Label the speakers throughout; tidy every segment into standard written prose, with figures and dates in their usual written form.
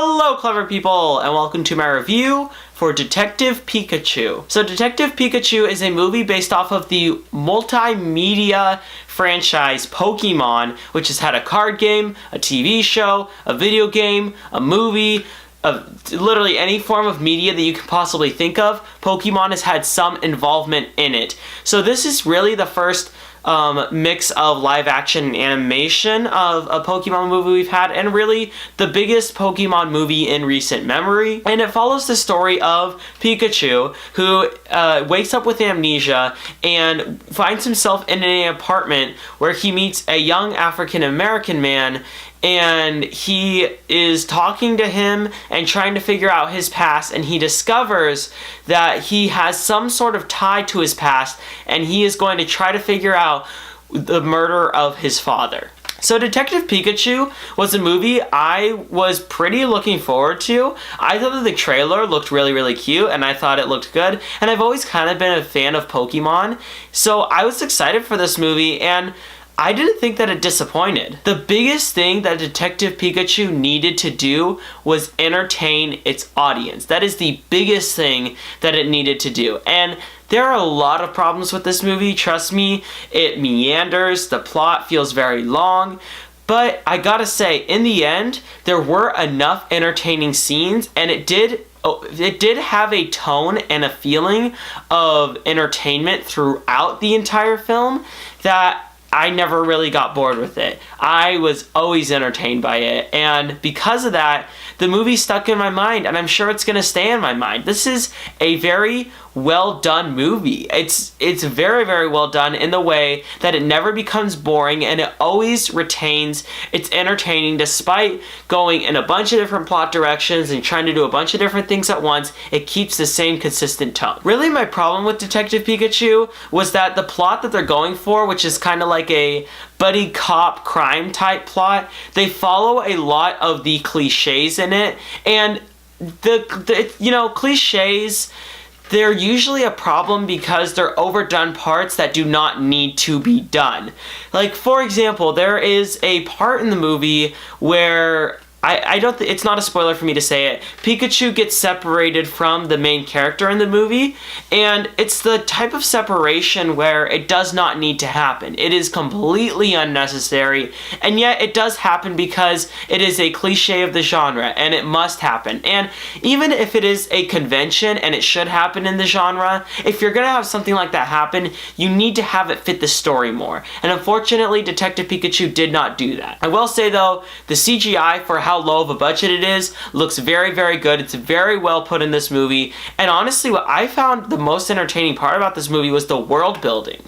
Speaker 1: Hello, clever people, and welcome to my review for Detective Pikachu. So Detective Pikachu is a movie based off of the multimedia franchise Pokemon, which has had a card game, a TV show, a video game, a movie, literally any form of media that you can possibly think of. Pokemon has had some involvement in it. So this is really the first mix of live action and animation of a Pokemon movie we've had, and really the biggest Pokemon movie in recent memory. And it follows the story of Pikachu, who wakes up with amnesia and finds himself in an apartment where he meets a young African American man, and he is talking to him and trying to figure out his past, and he discovers that he has some sort of tie to his past, and he is going to try to figure out the murder of his father. So Detective Pikachu was a movie I was pretty looking forward to. I thought that the trailer looked really cute, and I thought it looked good, and I've always kind of been a fan of Pokemon, so I was excited for this movie, and I didn't think that it disappointed. The biggest thing that Detective Pikachu needed to do was entertain its audience. That is the biggest thing that it needed to do. And there are a lot of problems with this movie, trust me. It meanders, the plot feels very long, but I gotta say, in the end, there were enough entertaining scenes, and it did have a tone and a feeling of entertainment throughout the entire film that I never really got bored with it. I was always entertained by it, and because of that, the movie stuck in my mind, and I'm sure it's gonna stay in my mind. This is a very well done movie. It's very well done in the way that it never becomes boring, and it always retains its entertaining despite going in a bunch of different plot directions and trying to do a bunch of different things at once. It keeps the same consistent tone. Really, my problem with Detective Pikachu was that the plot that they're going for, which is kind of like a buddy cop crime type plot, they follow a lot of the cliches in it, and the cliches, they're usually a problem because they're overdone parts that do not need to be done. Like, for example, there is a part in the movie where it's not a spoiler for me to say it. Pikachu gets separated from the main character in the movie, and it's the type of separation where it does not need to happen. It is completely unnecessary, and yet it does happen because it is a cliche of the genre, and it must happen. And even if it is a convention and it should happen in the genre, if you're gonna have something like that happen, you need to have it fit the story more. And unfortunately, Detective Pikachu did not do that. I will say though, the CGI for how low of a budget it is looks very good. It's very well put in this movie, and honestly what I found the most entertaining part about this movie was the world building.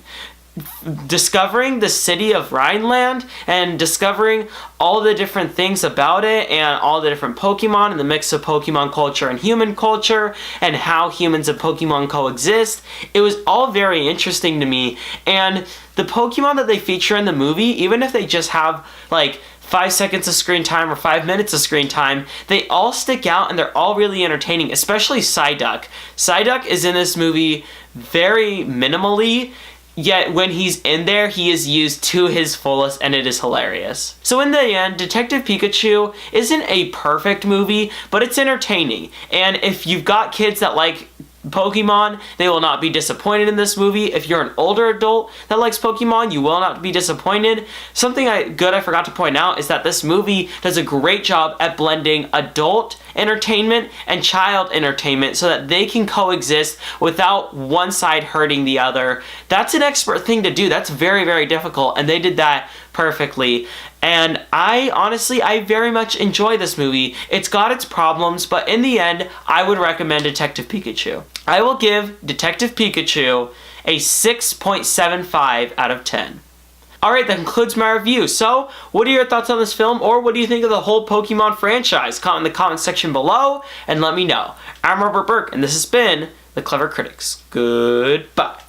Speaker 1: Discovering the city of Rhineland and discovering all the different things about it and all the different Pokemon and the mix of Pokemon culture and human culture and how humans and Pokemon coexist. It was all very interesting to me, and the Pokemon that they feature in the movie, even if they just have like 5 seconds of screen time or 5 minutes of screen time, they all stick out and they're all really entertaining, especially Psyduck. Psyduck is in this movie very minimally, yet when he's in there, he is used to his fullest, and it is hilarious. So in the end, Detective Pikachu isn't a perfect movie, but it's entertaining. And if you've got kids that like Pokemon, they will not be disappointed in this movie. If you're an older adult that likes Pokemon, you will not be disappointed. Something I forgot to point out is that this movie does a great job at blending adult entertainment and child entertainment so that they can coexist without one side hurting the other. That's an expert thing to do. That's very difficult, and they did that perfectly. And I very much enjoy this movie. It's got its problems, but in the end, I would recommend Detective Pikachu. I will give Detective Pikachu a 6.75 out of 10. Alright, that concludes my review. So, what are your thoughts on this film, or what do you think of the whole Pokemon franchise? Comment in the comment section below and let me know. I'm Robert Burke, and this has been The Clever Critics. Goodbye.